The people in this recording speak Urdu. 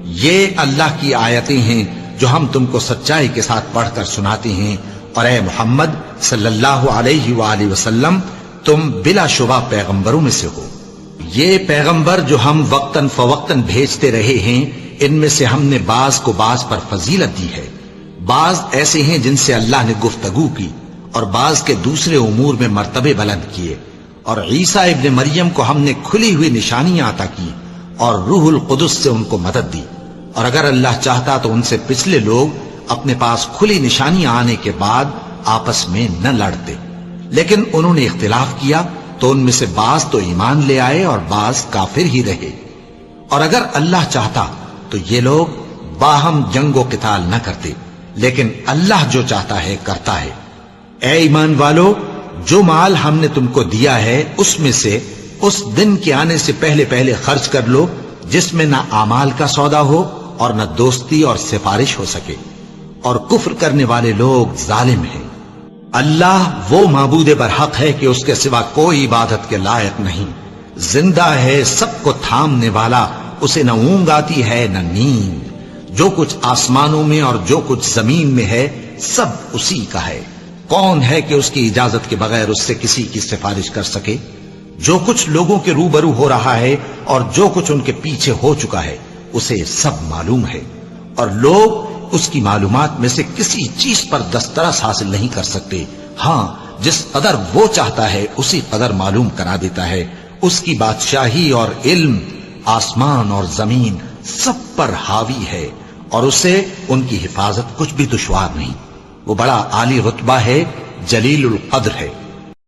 یہ اللہ کی آیتیں ہیں جو ہم تم کو سچائی کے ساتھ پڑھ کر سناتے ہیں، اور اے محمد صلی اللہ علیہ وآلہ وسلم تم بلا شبہ پیغمبروں میں سے ہو۔ یہ پیغمبر جو ہم وقتاً فوقتاً بھیجتے رہے ہیں، ان میں سے ہم نے بعض کو بعض پر فضیلت دی ہے، بعض ایسے ہیں جن سے اللہ نے گفتگو کی، اور بعض کے دوسرے امور میں مرتبے بلند کیے، اور عیسیٰ ابن مریم کو ہم نے کھلی ہوئی نشانیاں عطا کی اور روح القدس سے ان کو مدد دی، اور اگر اللہ چاہتا تو ان سے پچھلے لوگ اپنے پاس کھلی نشانیاں آنے کے بعد آپس میں نہ لڑتے، لیکن انہوں نے اختلاف کیا تو ان میں سے بعض تو ایمان لے آئے اور بعض کافر ہی رہے، اور اگر اللہ چاہتا تو یہ لوگ باہم جنگ و قتال نہ کرتے، لیکن اللہ جو چاہتا ہے کرتا ہے۔ اے ایمان والو، جو مال ہم نے تم کو دیا ہے اس میں سے اس دن کے آنے سے پہلے پہلے خرچ کر لو جس میں نہ اعمال کا سودا ہو اور نہ دوستی اور سفارش ہو سکے، اور کفر کرنے والے لوگ ظالم ہیں۔ اللہ وہ معبود برحق ہے کہ اس کے سوا کوئی عبادت کے لائق نہیں، زندہ ہے، سب کو تھامنے والا، اسے نہ اونگ آتی ہے نہ نیند، جو کچھ آسمانوں میں اور جو کچھ زمین میں ہے سب اسی کا ہے۔ کون ہے کہ اس کی اجازت کے بغیر اس سے کسی کی سفارش کر سکے؟ جو کچھ لوگوں کے روبرو ہو رہا ہے اور جو کچھ ان کے پیچھے ہو چکا ہے اسے سب معلوم ہے، اور لوگ اس کی معلومات میں سے کسی چیز پر دسترس حاصل نہیں کر سکتے، ہاں جس قدر وہ چاہتا ہے اسی قدر معلوم کرا دیتا ہے۔ اس کی بادشاہی اور علم آسمان اور زمین سب پر حاوی ہے، اور اسے ان کی حفاظت کچھ بھی دشوار نہیں۔ وہ بڑا عالی رتبہ ہے، جلیل القدر ہے۔